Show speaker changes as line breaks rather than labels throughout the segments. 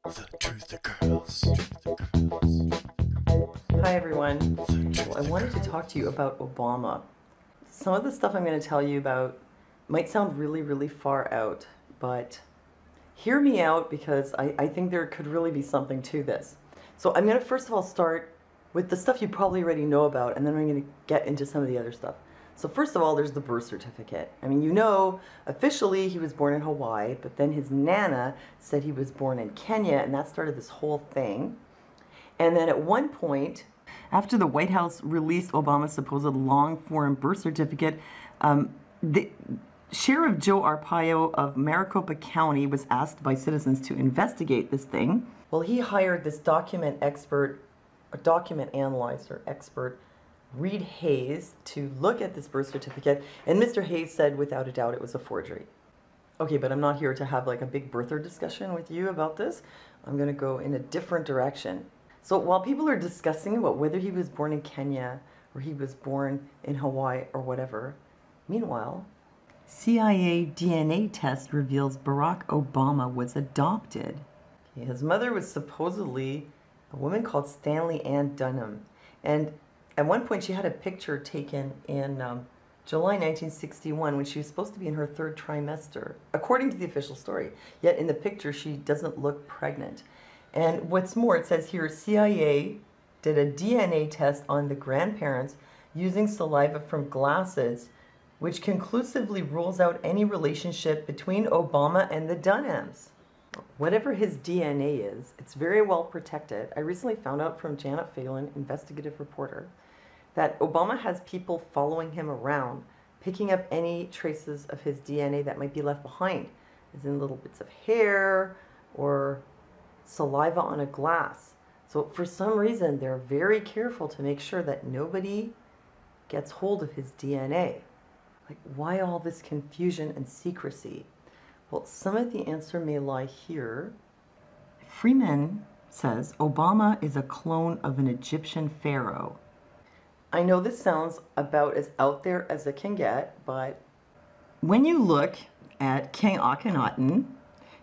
The truth occurs.
Hi everyone. Well, I wanted to talk to you about Obama. Some of the stuff I'm going to tell you about might sound really, really far out, but hear me out because I think there could really be something to this. So I'm going to first of all start with the stuff you probably already know about, and then I'm going to get into some of the other stuff. So first of all, there's the birth certificate. I mean, you know, officially he was born in Hawaii, but then his nana said he was born in Kenya, and that started this whole thing. And then at one point, after the White House released Obama's supposed long-form birth certificate, the Sheriff Joe Arpaio of Maricopa County was asked by citizens to investigate this thing. Well, he hired this document analyzer expert, Reed Hayes, to look at this birth certificate, and Mr. Hayes said without a doubt it was a forgery. Okay, but I'm not here to have like a big birther discussion with you about this. I'm going to go in a different direction. So while people are discussing about whether he was born in Kenya or he was born in Hawaii or whatever, meanwhile, CIA DNA test reveals Barack Obama was adopted. Okay, his mother was supposedly a woman called Stanley Ann Dunham, and at one point she had a picture taken in July 1961 when she was supposed to be in her third trimester, according to the official story. Yet in the picture she doesn't look pregnant. And what's more, it says here, CIA did a DNA test on the grandparents using saliva from glasses, which conclusively rules out any relationship between Obama and the Dunhams. Whatever his DNA is, it's very well protected. I recently found out from Janet Phelan, investigative reporter, that Obama has people following him around, picking up any traces of his DNA that might be left behind, as in little bits of hair or saliva on a glass. So for some reason, they're very careful to make sure that nobody gets hold of his DNA. Like, why all this confusion and secrecy? Well, some of the answer may lie here. Freeman says Obama is a clone of an Egyptian pharaoh. I know this sounds about as out there as it can get, but when you look at King Akhenaton,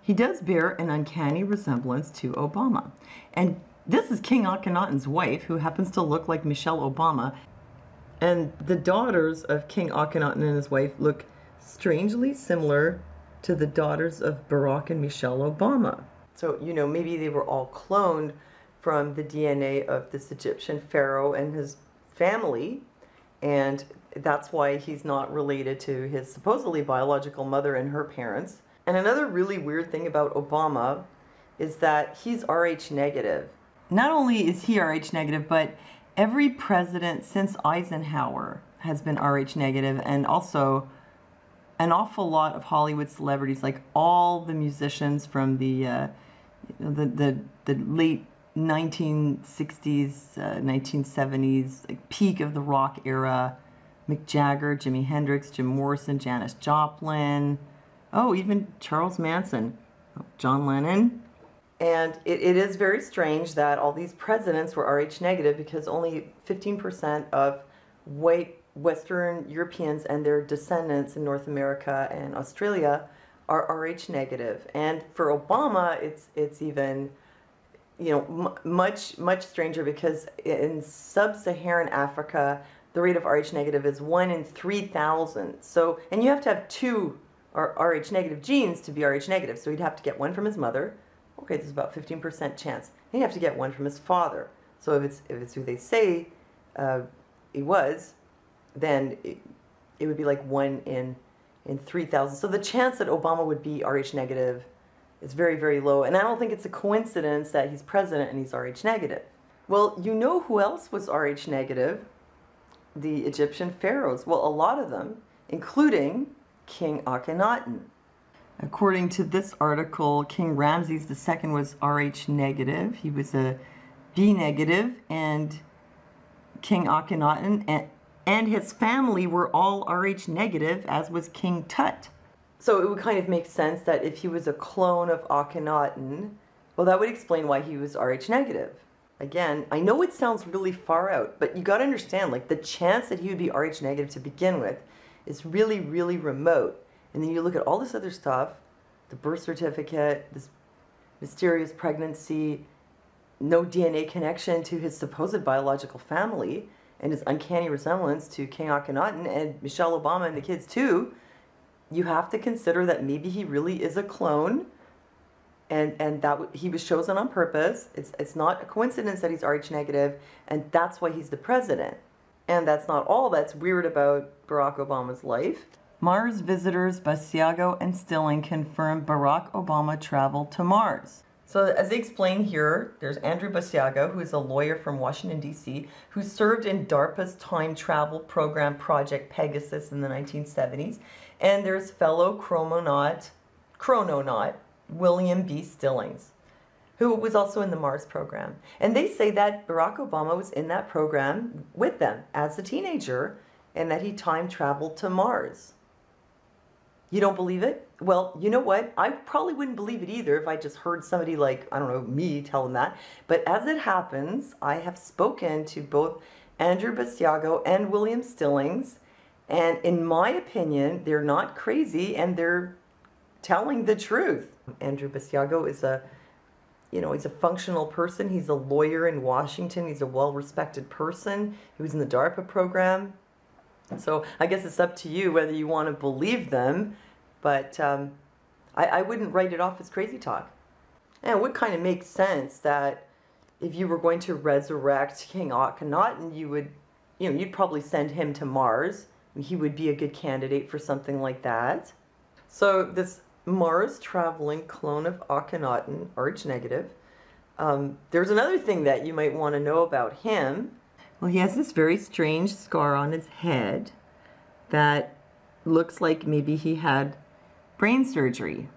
he does bear an uncanny resemblance to Obama. And this is King Akhenaton's wife, who happens to look like Michelle Obama. And the daughters of King Akhenaton and his wife look strangely similar to the daughters of Barack and Michelle Obama. So, you know, maybe they were all cloned from the DNA of this Egyptian pharaoh and his family, and that's why he's not related to his supposedly biological mother and her parents. And another really weird thing about Obama is that he's Rh negative. Not only is he Rh negative, but every president since Eisenhower has been Rh negative, and also an awful lot of Hollywood celebrities, like all the musicians from the late 1960s, 1970s, like peak of the rock era, Mick Jagger, Jimi Hendrix, Jim Morrison, Janis Joplin, oh, even Charles Manson, John Lennon. And it is very strange that all these presidents were Rh negative because only 15% of white Western Europeans and their descendants in North America and Australia are Rh negative. And for Obama, it's even, you know, much stranger, because in sub-Saharan Africa, the rate of Rh negative is 1 in 3,000. So, and you have to have two Rh negative genes to be Rh negative. So he'd have to get one from his mother. Okay, there's about 15% chance. And he'd have to get one from his father. So if it's who they say he was, then it would be like 1 in 3,000. So the chance that Obama would be Rh negative is very, very low. And I don't think it's a coincidence that he's president and he's Rh negative. Well, you know who else was Rh negative? The Egyptian pharaohs. Well, a lot of them, including King Akhenaton. According to this article, King Ramses II was Rh negative. He was a B negative, and King Akhenaton and his family were all Rh negative, as was King Tut. So it would kind of make sense that if he was a clone of Akhenaton, well, that would explain why he was Rh negative. Again, I know it sounds really far out, but you got to understand, like, the chance that he would be Rh negative to begin with is really, really remote. And then you look at all this other stuff, the birth certificate, this mysterious pregnancy, no DNA connection to his supposed biological family, and his uncanny resemblance to King Akhenaton and Michelle Obama and the kids too, you have to consider that maybe he really is a clone, and that he was chosen on purpose. It's not a coincidence that he's Rh negative, and that's why he's the president. And that's not all that's weird about Barack Obama's life. Mars visitors Basiago and Stilling confirm Barack Obama traveled to Mars. So as they explain here, there's Andrew Basiago, who is a lawyer from Washington, D.C., who served in DARPA's time travel program Project Pegasus in the 1970s. And there's fellow chrononaut William B. Stillings, who was also in the Mars program. And they say that Barack Obama was in that program with them as a teenager, and that he time traveled to Mars. You don't believe it? Well, you know what? I probably wouldn't believe it either if I just heard somebody like, I don't know, me tell them that. But as it happens, I have spoken to both Andrew Basiago and William Stillings, and in my opinion, they're not crazy and they're telling the truth. Andrew Basiago is he's a functional person. He's a lawyer in Washington. He's a well-respected person. He was in the DARPA program. So I guess it's up to you whether you want to believe them, but I wouldn't write it off as crazy talk. And it would kind of make sense that if you were going to resurrect King Akhenaton, you'd probably send him to Mars. He would be a good candidate for something like that. So this Mars traveling clone of Akhenaton, Rh negative. There's another thing that you might want to know about him. Well, he has this very strange scar on his head that looks like maybe he had brain surgery.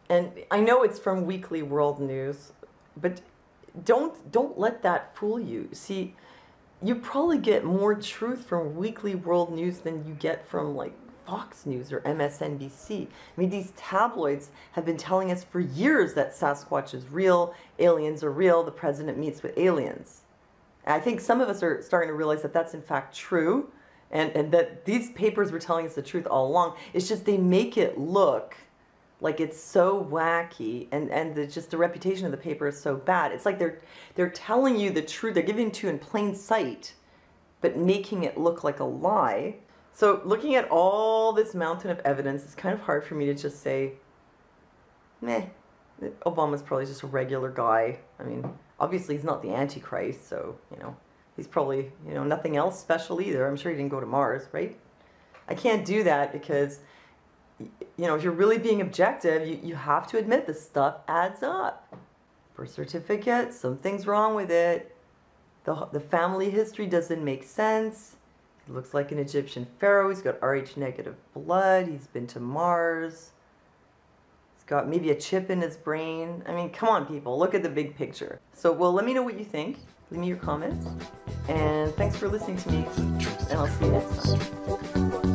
And I know it's from Weekly World News, but don't let that fool you. See, you probably get more truth from Weekly World News than you get from like Fox News or MSNBC. I mean, these tabloids have been telling us for years that Sasquatch is real, aliens are real, the president meets with aliens. And I think some of us are starting to realize that that's in fact true, and that these papers were telling us the truth all along. It's just they make it look like it's so wacky, and just the reputation of the paper is so bad. It's like they're telling you the truth, they're giving it to you in plain sight, but making it look like a lie. So looking at all this mountain of evidence, it's kind of hard for me to just say, meh, Obama's probably just a regular guy. I mean, obviously he's not the Antichrist, so, he's probably, nothing else special either. I'm sure he didn't go to Mars, right? I can't do that because, if you're really being objective, you have to admit this stuff adds up. Birth certificate, something's wrong with it. The family history doesn't make sense. He looks like an Egyptian pharaoh. He's got Rh negative blood. He's been to Mars. He's got maybe a chip in his brain. I mean, come on, people. Look at the big picture. So, well, let me know what you think. Leave me your comments. And thanks for listening to me. And I'll see you next time.